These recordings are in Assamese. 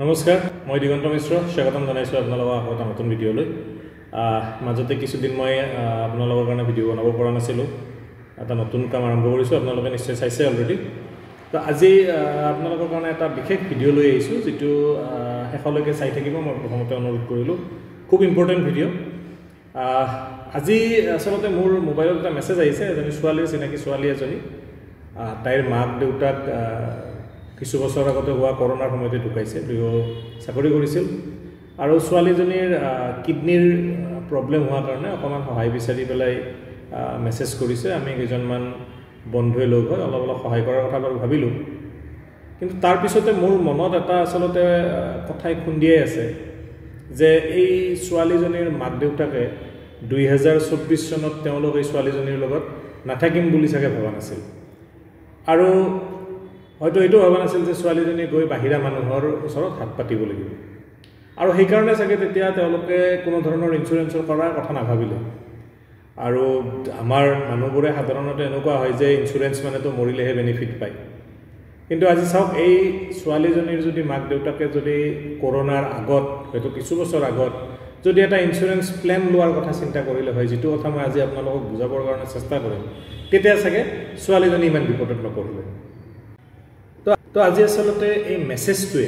নমস্কাৰ মই দিগন্ত মিশ্ৰ স্বাগতম জনাইছো আপোনালোকক এটা নতুন ভিডিঅ'লৈ মাজতে কিছুদিন মই আপোনালোকৰ কাৰণে ভিডিঅ' বনাব পৰা নাছিলোঁ এটা নতুন কাম আৰম্ভ কৰিছোঁ আপোনালোকে নিশ্চয় চাইছে অলৰেডি তো আজি আপোনালোকৰ কাৰণে এটা বিশেষ ভিডিঅ' লৈ আহিছোঁ যেটো শেষলৈকে চাই থাকিব মই প্ৰথমতে অনুৰোধ কৰিলোঁ খুব ইম্পৰ্টেণ্ট ভিডিঅ' আজি আসলতে মোৰ মোবাইলত এটা মেছেজ আহিছে এজনী ছোৱালীৰ চিনাকি ছোৱালী এজনী তাইৰ মাক দেউতাক কিছু বছৰ আগতে হোৱা কৰোনাৰ সময়তে ঢুকাইছে দুয়ো চাকৰি কৰিছিল আৰু ছোৱালীজনীৰ কিডনিৰ প্ৰব্লেম হোৱাৰ কাৰণে অকমান সহায় বিচাৰি পেলাই মেছেজ কৰিছে আমি কেইজনমান বন্ধুৱে লগ হৈ অলপ সহায় কৰাৰ কথা বাৰু ভাবিলোঁ কিন্তু তাৰ পিছতে মোৰ মনত এটা আসলতে কথাই খুন্দিয়াই আছে যে এই ছোৱালীজনীৰ মাক দেউতাকে 2024 চনত তেওঁলোক এই ছোৱালীজনীৰ লগত নাথাকিম বুলি চাগে ভবা নাছিল আৰু হয়তো এইটো ভাবা নাছিল যে ছোৱালীজনী গৈ বাহিৰা মানুহৰ ওচৰত হাত পাতিব লাগিব আৰু সেই কাৰণে চাগে তেতিয়া তেওঁলোকে কোনো ধৰণৰ ইনস্যুৰেন্সৰ কৰাৰ কথা নাভাবিলে আৰু আমাৰ মানুহবোৰে সাধাৰণতে এনেকুৱা হয় যে ইনস্যুৰেন্স মানেতো মৰিলেহে বেনিফিট পায় কিন্তু আজি চাওক এই ছোৱালীজনীৰ যদি মাক দেউতাকে যদি কৰোনাৰ আগত হয়তো কিছু বছৰ আগত যদি এটা ইনস্যুৰেন্স প্ল্যান লোৱাৰ কথা চিন্তা কৰিলে হয় যেটো কথা মই আজি আপোনালোকক বুজাবৰ কাৰণে চেষ্টা কৰিম তেতিয়া চাগে ছোৱালীজনী ইমান বিপদত নপৰিলে তো আজি আসলতে এই মেছেজটোৱে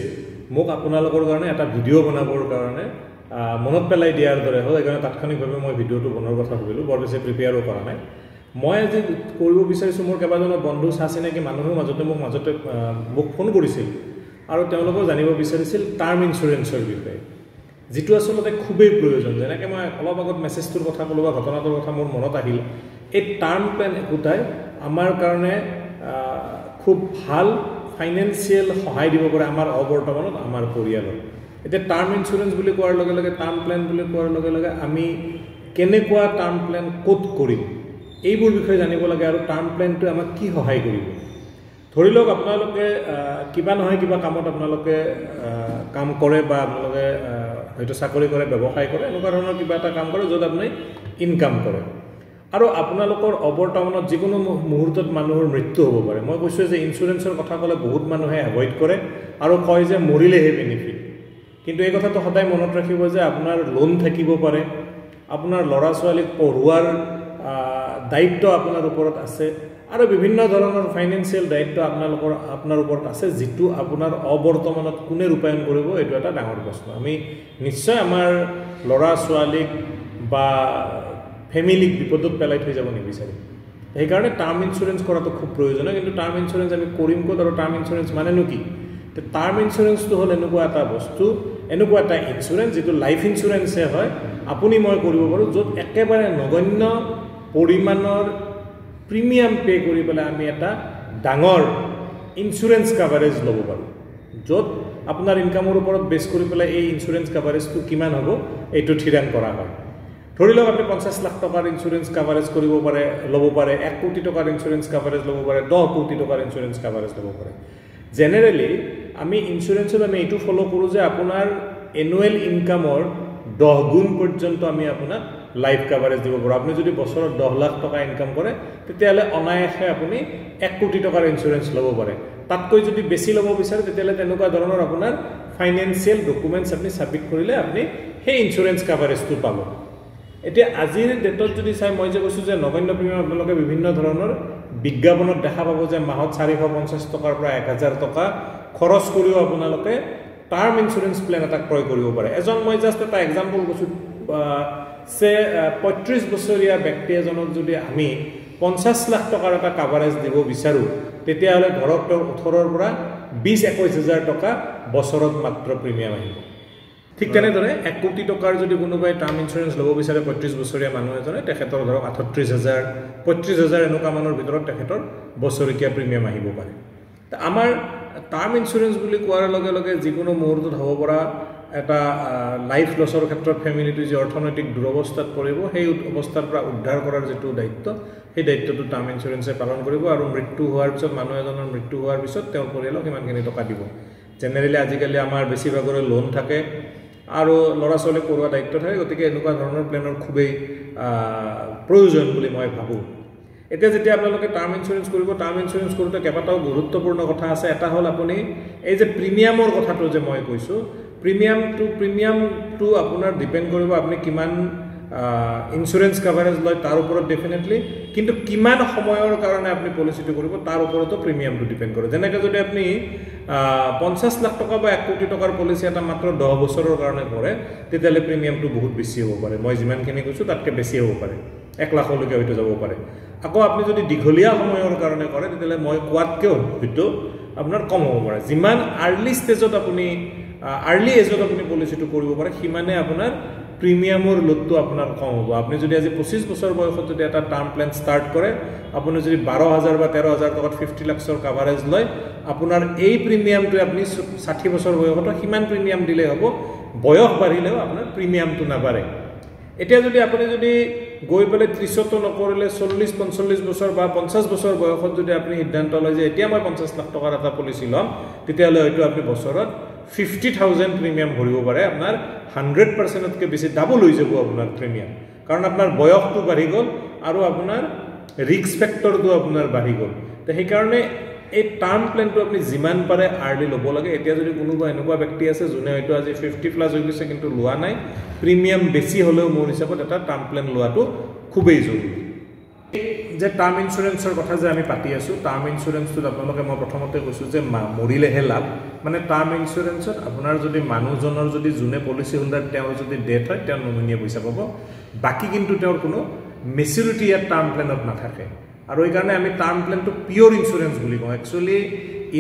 মোক আপোনালোকৰ কাৰণে এটা ভিডিঅ' বনাবৰ কাৰণে মনত পেলাই দিয়াৰ দৰে হয় এইকাৰণে তাৎক্ষণিকভাৱে মই ভিডিঅ'টো বনোৱাৰ কথা ভাবিলোঁ বৰ বেছি প্ৰিপেয়াৰো কৰা নাই মই আজি কৰিব বিচাৰিছোঁ মোৰ কেইবাজনৰ বন্ধু চিনাকি মানুহৰ মাজতে মোক ফোন কৰিছিল আৰু তেওঁলোকেও জানিব বিচাৰিছিল টাৰ্ম ইনস্যুৰেন্সৰ বিষয়ে যেটো আসলতে খুবেই প্ৰয়োজন যেনেকৈ মই অলপ আগত মেছেজটোৰ কথা ক'লো বা ঘটনাটোৰ কথা মোৰ মনত আহিল এই টাৰ্ম প্লেন একোটাই আমাৰ কাৰণে খুব ভাল ফাইনেন্সিয়েল সহায় দিব পাৰে আমাৰ অবৰ্তমানত আমাৰ পৰিয়ালৰ এতিয়া টাৰ্ম ইনস্যুৰেন্স বুলি কোৱাৰ লগে লগে টাৰ্ম প্লেন বুলি কোৱাৰ লগে লগে আমি কেনেকুৱা টাৰ্ম প্লেন ক'ত কৰিম এইবোৰ বিষয়ে জানিব লাগে আৰু টাৰ্ম প্লেনটোৱে আমাক কি সহায় কৰিব ধৰি লওক আপোনালোকে কিবা নহয় কিবা কামত আপোনালোকে কাম কৰে বা আপোনালোকে হয়তো চাকৰি কৰে ব্যৱসায় কৰে এনেকুৱা ধৰণৰ কিবা এটা কাম কৰে য'ত আপুনি ইনকাম কৰে আৰু আপোনালোকৰ অবৰ্তমানত যিকোনো মুহূৰ্তত মানুহৰ মৃত্যু হ'ব পাৰে মই কৈছোঁ যে ইনস্যুৰেন্সৰ কথা ক'লে বহুত মানুহে এভয়েড কৰে আৰু কয় যে মৰিলেহে বেনিফিট কিন্তু এই কথাটো সদায় মনত ৰাখিব যে আপোনাৰ লোন থাকিব পাৰে আপোনাৰ ল'ৰা ছোৱালীক পঢ়ুৱাৰ দায়িত্ব আপোনাৰ ওপৰত আছে আৰু বিভিন্ন ধৰণৰ ফাইনেন্সিয়েল দায়িত্ব আপোনাৰ ওপৰত আছে যেটো আপোনাৰ অবৰ্তমানত কোনে ৰূপায়ণ কৰিব এইটো এটা ডাঙৰ প্ৰশ্ন আমি নিশ্চয় আমাৰ ল'ৰা ছোৱালীক বা ফ্যামিলিক বিপদত পেলাই থৈ যাব নিবিচাৰিম সেইকাৰণে টাৰ্ম ইনস্যুৰেন্স কৰাটো খুব প্ৰয়োজনীয় কিন্তু টাৰ্ম ইনস্যুৰেন্স আমি কৰিম ক'ত আৰু টাৰ্ম ইনস্যুৰেন্স মানেনো কি টাৰ্ম ইনস্যুৰেন্সটো হ'ল এনেকুৱা এটা বস্তু এনেকুৱা এটা ইনস্যুৰেন্স যেটো লাইফ ইনস্যুৰেন্সে হয় আপুনি মই কৰিব পাৰোঁ য'ত একেবাৰে নগণ্য পৰিমাণৰ প্ৰিমিয়াম পে কৰি পেলাই আমি এটা ডাঙৰ ইনস্যুৰেন্স কাভাৰেজ ল'ব পাৰোঁ য'ত আপোনাৰ ইনকামৰ ওপৰত বেছ কৰি পেলাই এই ইনস্যুৰেন্স কাভাৰেজটো কিমান হ'ব এইটো থিৰাং কৰা হয় ধৰি লওক আপুনি 50 লাখ টকাৰ ইনস্যুৰেন্স কাভাৰেজ কৰিব পাৰে ল'ব পাৰে 1 কোটি টকাৰ ইনস্যুৰেন্স কাভাৰেজ ল'ব পাৰে 10 কোটি টকাৰ ইনস্যুৰেন্স কাভাৰেজ ল'ব পাৰে জেনেৰেলি আমি ইনস্যুৰেন্সত আমি এইটো ফলো কৰোঁ যে আপোনাৰ এনুৱেল ইনকামৰ 10 গুণ পৰ্যন্ত আমি আপোনাক লাইফ কাভাৰেজ দিব পাৰোঁ আপুনি যদি বছৰত 10 লাখ টকা ইনকাম কৰে তেতিয়াহ'লে অনায়াসে আপুনি 1 কোটি টকাৰ ইনস্যুৰেন্স ল'ব পাৰে তাতকৈ যদি বেছি ল'ব বিচাৰে তেতিয়াহ'লে তেনেকুৱা ধৰণৰ আপোনাৰ ফাইনেন্সিয়েল ডকুমেণ্টছ আপুনি সাবমিট কৰিলে আপুনি সেই ইনস্যুৰেন্স কাভাৰেজটো পাব এতিয়া আজিৰ ডেটত যদি চাই মই যে কৈছোঁ যে নগণ্য প্ৰিমিয়াম আপোনালোকে বিভিন্ন ধৰণৰ বিজ্ঞাপনত দেখা পাব যে মাহত 450 টকাৰ পৰা 1000 টকা খৰচ কৰিও আপোনালোকে টাৰ্ম ইনস্যুৰেন্স প্লেন এটা ক্ৰয় কৰিব পাৰে এজন মই জাষ্ট এটা এক্সাম্পল কৈছোঁ সে 35 বছৰীয়া ব্যক্তি এজনক যদি আমি 50 লাখ টকাৰ এটা কাভাৰেজ দিব বিচাৰোঁ তেতিয়াহ'লে ধৰক তেওঁৰ 18 পৰা 20-21 হাজাৰ টকা বছৰত মাত্ৰ প্ৰিমিয়াম আহিব ঠিক তেনেদৰে 1 কোটি টকাৰ যদি কোনোবাই টাৰ্ম ইনস্যুৰেন্স ল'ব বিচাৰে 35 বছৰীয়া মানুহ এজনে তেখেতৰ ধৰক 38000 35000 এনেকুৱা মানৰ ভিতৰত তেখেতৰ বছৰীয়া প্ৰিমিয়াম আহিব পাৰে আমাৰ টাৰ্ম ইনস্যুৰেন্স বুলি কোৱাৰ লগে লগে যিকোনো মুহূৰ্তত হ'ব পৰা এটা লাইফ লছৰ ক্ষেত্ৰত ফ্যামিলিটো যে অৰ্থনৈতিক দুৰৱস্থাত পৰিব সেই অৱস্থাৰ পৰা উদ্ধাৰ কৰাৰ যেটো দায়িত্ব সেই দায়িত্বটো টাৰ্ম ইনস্যুৰেন্সে পালন কৰিব আৰু মৃত্যু হোৱাৰ পিছত মানুহ এজনৰ মৃত্যু হোৱাৰ পিছত তেওঁৰ পৰিয়ালক কিমানখিনি টকা দিব জেনেৰেলি আজিকালি আমাৰ বেছিভাগৰে লোন থাকে আৰু ল'ৰা ছোৱালীক পঢ়োৱা দায়িত্ব থাকে গতিকে এনেকুৱা ধৰণৰ প্লেনৰ খুবেই প্ৰয়োজন বুলি মই ভাবোঁ এতিয়া যেতিয়া আপোনালোকে টাৰ্ম ইঞ্চুৰেঞ্চ কৰিব টাৰ্ম ইঞ্চুৰেঞ্চ কৰোঁতে কেইবাটাও গুৰুত্বপূৰ্ণ কথা আছে এটা হ'ল আপুনি এই যে প্ৰিমিয়ামৰ কথাটো যে মই কৈছোঁ প্ৰিমিয়ামটো আপোনাৰ ডিপেণ্ড কৰিব আপুনি কিমান ইঞ্চুৰেঞ্চ কাভাৰেজ লয় তাৰ ওপৰত ডেফিনেটলি কিন্তু কিমান সময়ৰ কাৰণে আপুনি পলিচিটো কৰিব তাৰ ওপৰতো প্ৰিমিয়ামটো ডিপেণ্ড কৰে যেনেকৈ যদি আপুনি 50 লাখ টকা বা 1 কোটি টকাৰ পলিচি এটা মাত্ৰ 10 বছৰৰ কাৰণে কৰে তেতিয়াহ'লে প্ৰিমিয়ামটো বহুত বেছি হ'ব পাৰে মই যিমানখিনি কৈছোঁ তাতকৈ বেছি হ'ব পাৰে 1 লাখলৈকে হয়তো যাব পাৰে আকৌ আপুনি যদি দীঘলীয়া সময়ৰ কাৰণে কৰে তেতিয়াহ'লে মই কোৱাতকৈ হয়তো আপোনাৰ কম হ'ব পাৰে যিমান আৰ্লি ষ্টেজত আপুনি আৰ্লি এজত আপুনি পলিচিটো কৰিব পাৰে সিমানে আপোনাৰ প্ৰিমিয়ামৰ লোডটো আপোনাৰ কম হ'ব আপুনি যদি আজি 25 বছৰ বয়সত যদি এটা টাৰ্ম প্লেন ষ্টাৰ্ট কৰে আপুনি যদি 12000 বা 13000 টকাত 50 লাখৰ কাভাৰেজ লয় আপোনাৰ এই প্ৰিমিয়ামটো আপুনি 60 বছৰ বয়সত সিমান প্ৰিমিয়াম দিলে হ'ব বয়স বাঢ়িলেও আপোনাৰ প্ৰিমিয়ামটো নাবাঢ়ে এতিয়া যদি আপুনি যদি গৈ পেলাই 30তো নকৰিলে 40-45 বছৰ বা 50 বছৰ বয়সত যদি আপুনি সিদ্ধান্ত লয় যে এতিয়া মই 50 লাখ টকাৰ এটা পলিচি ল'ম তেতিয়াহ'লে হয়তো আপুনি বছৰত 50,000 প্ৰিমিয়াম ভৰিব পাৰে আপোনাৰ 100%তকৈ বেছি ডাবল হৈ যাব আপোনাৰ প্ৰিমিয়াম কাৰণ আপোনাৰ বয়সটো বাঢ়ি গ'ল আৰু আপোনাৰ ৰিস্ক ফেক্টৰটো আপোনাৰ বাঢ়ি গ'ল তো সেইকাৰণে এই টাৰ্ম প্লেনটো আপুনি যিমান পাৰে আৰ্লি ল'ব লাগে এতিয়া যদি কোনোবা এনেকুৱা ব্যক্তি আছে যোনে হয়তো আজি 50+ হৈ গৈছে কিন্তু লোৱা নাই প্ৰিমিয়াম বেছি হ'লেও মোৰ হিচাপত এটা টাৰ্ম প্লেন লোৱাটো খুবেই জৰুৰী যে টাৰ্ম ইঞ্চুৰেঞ্চৰ কথা যে আমি পাতি আছোঁ টাৰ্ম ইঞ্চুৰেঞ্চটোত আপোনালোকে মই প্ৰথমতে কৈছোঁ যে মৰিলেহে লাভ মানে টাৰ্ম ইঞ্চুৰেঞ্চত আপোনাৰ যদি মানুহজনৰ যদি যোনে পলিচি হোল্ডাৰ তেওঁৰ যদি ডেথ হয় তেওঁ নমিনীয়ে পইচা পাব বাকী কিন্তু তেওঁৰ কোনো মেচিউৰিটি ইয়াত টাৰ্ম প্লেনত নাথাকে আৰু এইকাৰণে আমি টাৰ্ম প্লেনটো পিয়ৰ ইঞ্চুৰেঞ্চ বুলি কওঁ একচুৱেলি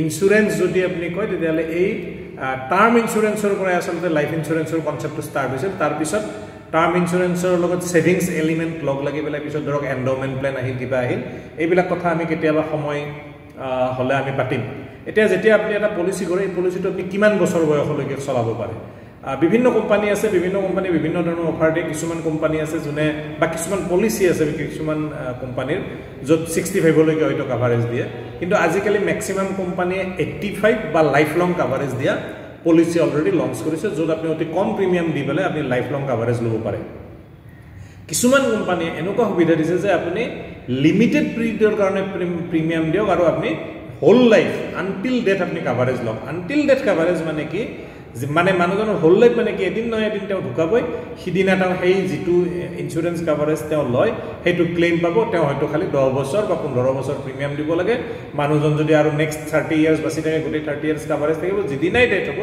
ইঞ্চুৰেঞ্চ যদি আপুনি কয় তেতিয়াহ'লে এই টাৰ্ম ইঞ্চুৰেঞ্চৰ পৰাই আচলতে লাইফ ইঞ্চুৰেঞ্চৰ কনচেপ্টটো ষ্টাৰ্ট হৈছিল তাৰপিছত টাৰ্ম ইঞ্চুৰেঞ্চৰ লগত ছেভিংছ এলিমেণ্ট লগ লাগি পেলাই পিছত ধৰক এণ্ড'মেণ্ট প্লেন আহিল কিবা আহিল এইবিলাক কথা আমি কেতিয়াবা সময় হ'লে আমি পাতিম এতিয়া যেতিয়া আপুনি এটা পলিচি কৰে এই পলিচিটো আপুনি কিমান বছৰ বয়সলৈকে চলাব পাৰে বিভিন্ন কোম্পানী আছে বিভিন্ন কোম্পানী বিভিন্ন ধৰণৰ অফাৰ দিয়ে কিছুমান কোম্পানী আছে যোনে বা কিছুমান পলিচি আছে কিছুমান কোম্পানীৰ য'ত 65লৈকে হয়তো কাভাৰেজ দিয়ে কিন্তু আজিকালি মেক্সিমাম কোম্পানীয়ে 85 বা লাইফ লং কাভাৰেজ দিয়া পলিচি অলৰেডি লঞ্চ কৰিছে য'ত আপুনি অতি কম প্ৰিমিয়াম দি পেলাই আপুনি লাইফ লং কাভাৰেজ ল'ব পাৰে কিছুমান কোম্পানীয়ে এনেকুৱা সুবিধা দিছে যে আপুনি লিমিটেড পিৰিয়ডৰ কাৰণে প্ৰিমিয়াম দিয়ক আৰু আপুনি হোল লাইফ আনটিল ডেথ আপুনি কাভাৰেজ লওক আনটিল ডেথ কাভাৰেজ মানে কি মানে মানুহজনৰ হোল লাইফ মানে কি এদিন নহয় এদিন তেওঁ ঢুকাবই সিদিনা তেওঁ সেই যিটো ইঞ্চুৰেঞ্চ কাভাৰেজ তেওঁ লয় সেইটো ক্লেইম পাব তেওঁ হয়তো খালি 10 বছৰ বা 15 বছৰ প্ৰিমিয়াম দিব লাগে মানুহজন যদি আৰু নেক্সট 30 ইয়াৰ্ছ বাচি থাকে গোটেই 30 ইয়াৰ্ছ কাভাৰেজ থাকিব যিদিনাই ডেথ হ'ব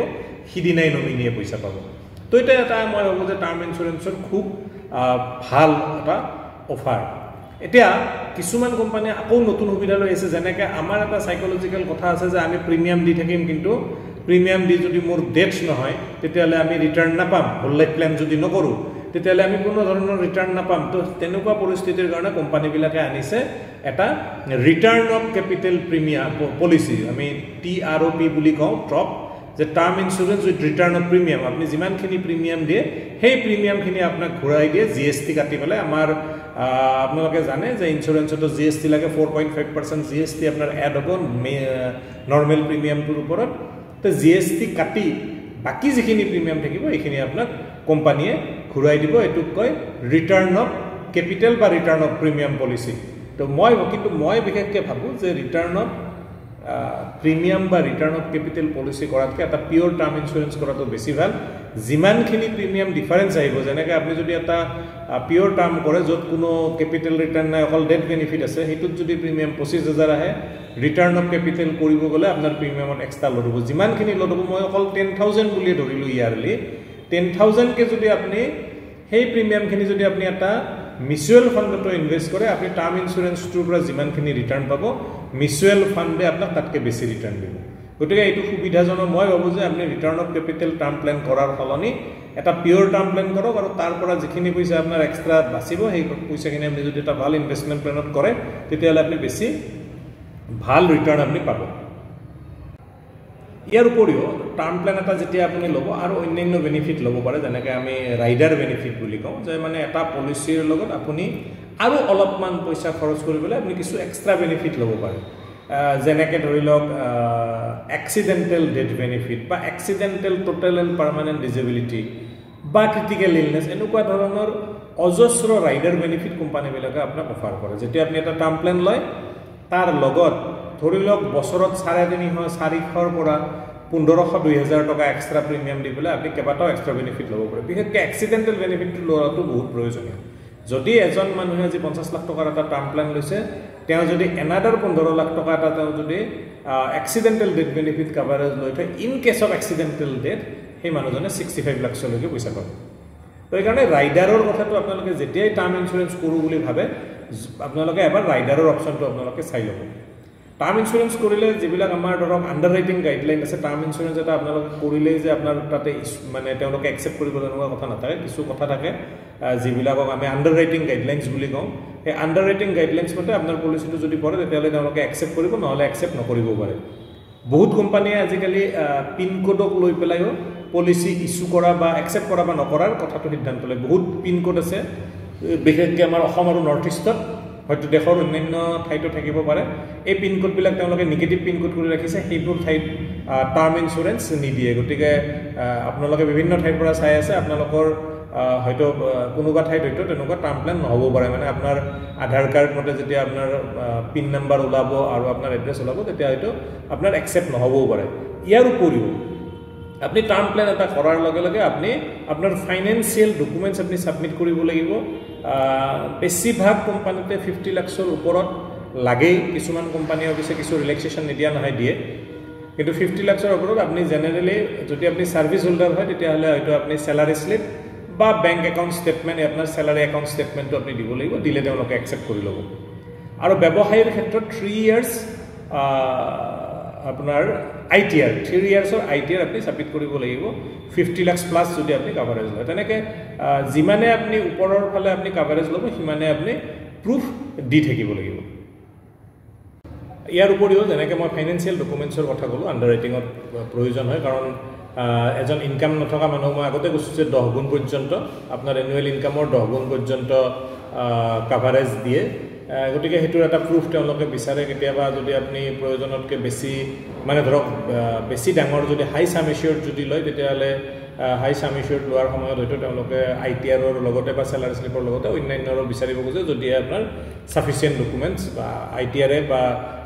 সিদিনাই নমিনীয়ে পইচা পাব তো এটা মই ভাবোঁ যে টাৰ্ম ইঞ্চুৰেঞ্চৰ খুব ভাল এটা অফাৰ এতিয়া কিছুমান কোম্পানীয়ে আকৌ নতুন সুবিধা লৈ আছে যেনেকৈ আমাৰ এটা সাইকোলজিক্যাল কথা আছে যে আমি প্ৰিমিয়াম দি থাকিম কিন্তু প্ৰিমিয়াম দি যদি মোৰ ডেথ নহয় তেতিয়াহ'লে আমি ৰিটাৰ্ণ নাপাম হোল লাইফ প্লেন যদি নকৰোঁ তেতিয়াহ'লে আমি কোনো ধৰণৰ ৰিটাৰ্ণ নাপাম তো তেনেকুৱা পৰিস্থিতিৰ কাৰণে কোম্পানীবিলাকে আনিছে এটা return of capital premium policy আমি TROP বুলি কওঁ ট্ৰপ যে term insurance with return of premium আপুনি যিমানখিনি প্ৰিমিয়াম দিয়ে সেই প্ৰিমিয়ামখিনি আপোনাক ঘূৰাই দিয়ে GST কাটি পেলাই আমাৰ আপোনালোকে জানে যে ইঞ্চুৰেঞ্চতো GST লাগে 4.5% GST আপোনাৰ এড হ'ব নৰ্মেল প্ৰিমিয়ামটোৰ ওপৰত তো GST কাটি বাকি যিখিনি প্ৰিমিয়াম থাকিব এইখিনি আপোনাক কোম্পানীয়ে ঘূৰাই দিব এইটোক কয় ৰিটাৰ্ণ অফ কেপিটেল বা ৰিটাৰ্ণ অফ প্ৰিমিয়াম পলিচি তো মই বিশেষকৈ ভাবোঁ যে ৰিটাৰ্ণ অফ প্ৰিমিয়াম বা ৰিটাৰ্ণ অফ কেপিটেল পলিচি কৰাতকৈ এটা পিয়ৰ টাৰ্ম ইঞ্চুৰেঞ্চ কৰাটো বেছি ভাল যিমানখিনি প্ৰিমিয়াম ডিফাৰেঞ্চ আহিব যেনেকৈ আপুনি যদি এটা পিয়ৰ টাৰ্ম কৰে য'ত কোনো কেপিটেল ৰিটাৰ্ণ নাই অকল ডেথ বেনিফিট আছে সেইটোত যদি প্ৰিমিয়াম 25,000 আহে ৰিটাৰ্ণ অফ কেপিটেল কৰিব গ'লে আপোনাৰ প্ৰিমিয়ামত এক্সট্ৰা লোড হ'ব যিমানখিনি লোড হ'ব মই অকল 10,000 বুলিয়ে ধৰিলোঁ ইয়াৰলি 10,000কে যদি আপুনি সেই প্ৰিমিয়ামখিনি যদি আপুনি এটা মিউচুৱেল ফাণ্ডতো ইনভেষ্ট কৰে আপুনি টাৰ্ম ইঞ্চুৰেঞ্চটোৰ পৰা যিমানখিনি ৰিটাৰ্ণ পাব মিউচুৱেল ফাণ্ডে আপোনাক তাতকৈ বেছি ৰিটাৰ্ণ দিব গতিকে এইটো সুবিধাজনক মই ভাবোঁ যে আপুনি return of capital term plan কৰাৰ সলনি এটা পিয়ৰ টাৰ্ম প্লেন কৰক আৰু তাৰ পৰা যিখিনি পইচা আপোনাৰ এক্সট্ৰা বাচিব সেই পইচাখিনি আপুনি যদি এটা ভাল ইনভেষ্টমেণ্ট প্লেনত কৰে তেতিয়াহ'লে আপুনি বেছি ভাল ৰিটাৰ্ণ আপুনি পাব ইয়াৰ উপৰিও টাৰ্ম প্লেন এটা যেতিয়া আপুনি ল'ব আৰু অন্যান্য বেনিফিট ল'ব পাৰে যেনেকৈ আমি ৰাইডাৰ বেনিফিট বুলি কওঁ যে মানে এটা পলিচিৰ লগত আপুনি আৰু অলপমান পইচা খৰচ কৰি পেলাই আপুনি কিছু এক্সট্ৰা বেনিফিট ল'ব পাৰে যেনেকৈ ধৰি লওক এক্সিডেণ্টেল ডেথ বেনিফিট বা accidental total and permanent disability বা ক্ৰিটিকেল ইলনেছ এনেকুৱা ধৰণৰ অজস্ৰ ৰাইডাৰ বেনিফিট কোম্পানীবিলাকে আপোনাক অফাৰ কৰে যেতিয়া আপুনি এটা টাৰ্ম প্লেন লয় তাৰ লগত ধৰি লওক বছৰত 350 400 পৰা 1500-2000 টকা এক্সট্ৰা প্ৰিমিয়াম দি পেলাই আপুনি কেইবাটাও এক্সট্ৰা বেনিফিট ল'ব পাৰে বিশেষকৈ এক্সিডেণ্টেল বেনিফিটটো লোৱাটো বহুত প্ৰয়োজনীয় যদি এজন মানুহে আজি 50 লাখ টকাৰ এটা টাৰ্ম প্লেন লৈছে তেওঁ যদি এনাদাৰ 15 লাখ টকা এটা তেওঁ যদি এক্সিডেণ্টেল ডেথ বেনিফিট কভাৰেজ লৈ থয় in case of accidental death সেই মানুহজনে 65 লাখলৈকে পইচা পাব তো এইকাৰণে ৰাইডাৰৰ কথাটো আপোনালোকে যেতিয়াই টাৰ্ম ইঞ্চুৰেঞ্চ কৰোঁ বুলি ভাবে আপোনালোকে এবাৰ ৰাইডাৰৰ অপশ্যনটো আপোনালোকে চাই ল'ব টাৰ্ম ইঞ্চুৰেঞ্চ কৰিলে যিবিলাক আমাৰ ধৰক আণ্ডাৰ ৰাইটিং গাইডলাইন আছে টাৰ্ম ইঞ্চুৰেঞ্চ এটা আপোনালোকে কৰিলেই যে আপোনাৰ তাতে মানে তেওঁলোকে একচেপ্ট কৰিব তেনেকুৱা কথা নাথাকে কিছু কথা থাকে যিবিলাকক আমি আণ্ডাৰ ৰাইটিং গাইডলাইনছ বুলি কওঁ সেই আণ্ডাৰ ৰাইটিং গাইডলাইনছ মতে আপোনাৰ পলিচিটো যদি পৰে তেতিয়াহ'লে তেওঁলোকে একচেপ্ট কৰিব নহ'লে একচেপ্ট নকৰিব পাৰে বহুত কোম্পানীয়ে আজিকালি পিনক'ডক লৈ পেলাইও পলিচি ইছ্যু কৰা বা একচেপ্ট কৰা বা নকৰাৰ কথাটো সিদ্ধান্ত লয় বহুত পিনক'ড আছে বিশেষকৈ আমাৰ অসম আৰু নৰ্থ ইষ্টত হয়তো দেশৰ অন্যান্য ঠাইতো থাকিব পাৰে এই পিনক'ডবিলাক তেওঁলোকে নিগেটিভ পিনক'ড কৰি ৰাখিছে সেইবোৰ ঠাইত টাৰ্ম ইঞ্চুৰেঞ্চ নিদিয়ে গতিকে আপোনালোকে বিভিন্ন ঠাইৰ পৰা চাই আছে আপোনালোকৰ হয়তো কোনোবা ঠাইত হয়তো তেনেকুৱা টাৰ্ম প্লেন নহ'ব পাৰে মানে আপোনাৰ আধাৰ কাৰ্ড মতে যেতিয়া আপোনাৰ পিন নাম্বাৰ ওলাব আৰু আপোনাৰ এড্ৰেছ ওলাব তেতিয়া হয়তো আপোনাৰ একচেপ্ট নহ'বও পাৰে ইয়াৰ উপৰিও আপনি টাৰ্ম প্ল্যান এটা কৰাৰ লগে লগে আপনি আপনাৰ ফাইনান্সিয়াল ডকুমেন্টস আপনি সাবমিট কৰিব লাগিব বেছিভাগ কোম্পানীতে 50 লাখৰ ওপৰত লাগেই কিছুমান কোম্পানী অফিসে কিছু ৰিল্যাক্সেশন নিদিয়া নহয় দিয়ে কিন্তু 50 লাখৰ ওপৰত আপনি জেনাৰেলি যদি আপনি সার্ভিস হোল্ডার হয় তেতিয়াহলে হয়তো আপনি স্যালারি স্লিপ বা ব্যাংক অ্যাকাউন্ট স্টেটমেন্ট আপনার স্যালারি অ্যাকাউন্ট স্টেটমেন্টটো আপনি দিব লাগিব দিলে তেওঁলোকে একসেপ্ট কৰি ল'ব আৰু ব্যৱসায়ৰ ক্ষেত্ৰত 3 ইয়াৰ্স আপনাৰ ITR 3 ইয়াৰ্সৰ ITR আপনি সাবমিট কৰিব লাগিব 50 লাখ প্লাস যদি আপনি কভাৰেজ লয় তেনেকে যিমানে আপনি ওপৰৰ ফালে আপনি কভাৰেজ ল'ব সিমানে আপনি প্ৰুফ দি থাকিব লাগিব ইয়াৰ উপৰিও যেনেকৈ মই ফাইনান্সিয়াল ডকুমেন্টছৰ কথা ক'লো আণ্ডাৰ ৰাইটিঙত প্ৰয়োজন হয় কাৰণ এজন ইনকাম নথকা মানুহ মই আগতে কৈছোঁ যে 10 গুণ পৰ্যন্ত আপোনাৰ এনুৱেল ইনকামৰ 10 গুণ পৰ্যন্ত কভাৰেজ দিয়ে গতিকে হেতুৰ এটা প্ৰুফ তেওঁলোকে বিচাৰে কেতিয়াবা যদি আপনি প্ৰয়োজনতকৈ বেছি মানে ধৰক বেছি ডাঙৰ যদি হাই সাম এচিয়ৰ যদি লয় তেতিয়াহ'লে হাই সাম এচিয়ৰ লোৱাৰ সময়ত হয়তো তেওঁলোকে ITRৰ লগতে বা স্যালাৰি স্লিপৰ লগতে অন্যান্যৰ বিচাৰিব খোজে যদি আপোনাৰ সাফিচিয়েন্ট ডকুমেন্টস বা ITR বা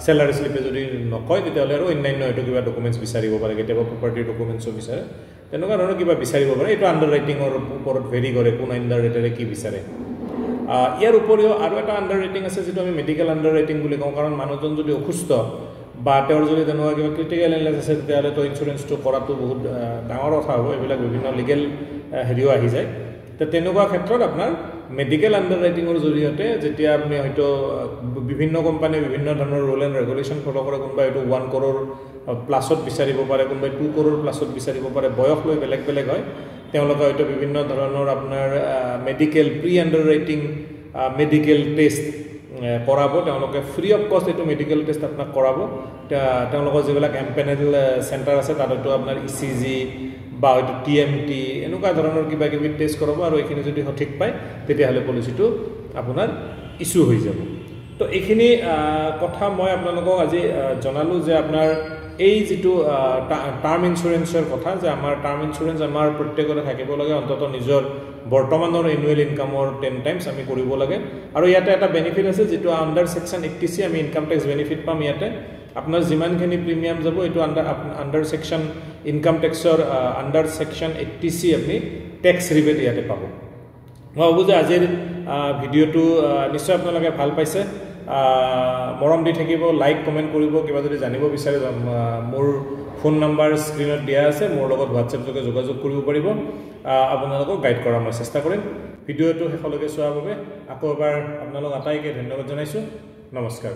স্যালাৰি স্লিপে যদি নকয় তেতিয়াহ'লে আৰু অন্যান্য হয়তো কিবা ডকুমেন্টস বিচাৰিব পাৰে কেতিয়াবা প্ৰপাৰ্টি ডকুমেন্টসো বিচাৰে তেনেকুৱা ধৰণৰ কিবা বিচাৰিব পাৰে এইটো আণ্ডাৰ ৰাইটিঙৰ ওপৰত ভেৰি কৰে কোন আণ্ডাৰ ৰাইটাৰে কি বিচাৰে ইয়াৰ উপৰিও আৰু এটা আণ্ডাৰ ৰেটিং আছে যেটো আমি মেডিকেল আণ্ডাৰ ৰেটিং বুলি কওঁ কাৰণ মানুহজন যদি অসুস্থ বা তেওঁৰ যদি তেনেকুৱা কিবা ক্ৰিটিকেল ইলনেছ আছে তেতিয়াহ'লে তো ইঞ্চুৰেঞ্চটো কৰাটো বহুত ডাঙৰ কথা হ'ব এইবিলাক বিভিন্ন লিগেল হেৰিও আহি যায় তো তেনেকুৱা ক্ষেত্ৰত আপোনাৰ মেডিকেল আণ্ডাৰ ৰাইটিঙৰ জৰিয়তে যেতিয়া আপুনি হয়তো বিভিন্ন কোম্পানীয়ে বিভিন্ন ধৰণৰ ৰুল এণ্ড ৰেগুলেশ্যন ফলো কৰে কোনোবাই এইটো 1 crore প্লাছত বিচাৰিব পাৰে কোনোবাই 2 crore প্লাছত বিচাৰিব পাৰে বয়স লৈ বেলেগ বেলেগ হয় তেওঁলোকে হয়তো বিভিন্ন ধৰণৰ আপোনাৰ medical pre under writing medical test কৰাব তেওঁলোকে ফ্ৰী অফ কষ্ট এইটো মেডিকেল টেষ্ট আপোনাক কৰাব তেওঁলোকৰ যিবিলাক এমপেনেল চেণ্টাৰ আছে তাত হয়তো আপোনাৰ ECG বা হয়তো TMT এনেকুৱা ধৰণৰ কিবা কিবি টেষ্ট কৰাব আৰু এইখিনি যদি সঠিক পায় তেতিয়াহ'লে পলিচিটো আপোনাৰ ইছ্যু হৈ যাব তো এইখিনি কথা মই আপোনালোকক আজি জনালো যে আপোনাৰ এই যেটো টাৰ্ম ইন্সুৰেন্সৰ কথা যে আমাৰ টাৰ্ম ইন্সুৰেন্স আমাৰ প্ৰত্যেকৰে থাকিব লাগে অন্তত নিজৰ বৰ্তমানৰ এনুৱেল ইনকামৰ 10 টাইমছ আমি কৰিব লাগে আৰু ইয়াতে এটা বেনিফিট আছে যেটো আন্ডাৰ সেকশন 80C আমি ইনকাম টেক্স বেনিফিট পাম ইয়াতে আপোনাৰ যিমানখিনি প্ৰিমিয়াম যাব এটো আন্ডাৰ সেকশন ইনকাম টেক্সৰ আন্ডাৰ সেকশন 80C আপনি টেক্স ৰিবেট ইয়াতে পাব মই ভাবো যে আজিৰ ভিডিওটো নিশ্চয় আপোনালোকে ভাল পাইছে মৰম দি থাকিব লাইক কমেন্ট কৰিব কিবা যদি জানিব বিচাৰে মোৰ ফোন নাম্বাৰ স্ক্ৰিনত দিয়া আছে মোৰ লগত WhatsApp যোগে যোগাযোগ কৰিব পাৰিব আপোনালোকক গাইড কৰাৰ মই চেষ্টা কৰিম ভিডিওটো শেষলৈকে চোৱাৰ বাবে আকৌ এবাৰ আপোনালোক আটাইকে ধন্যবাদ জনাইছো নমস্কাৰ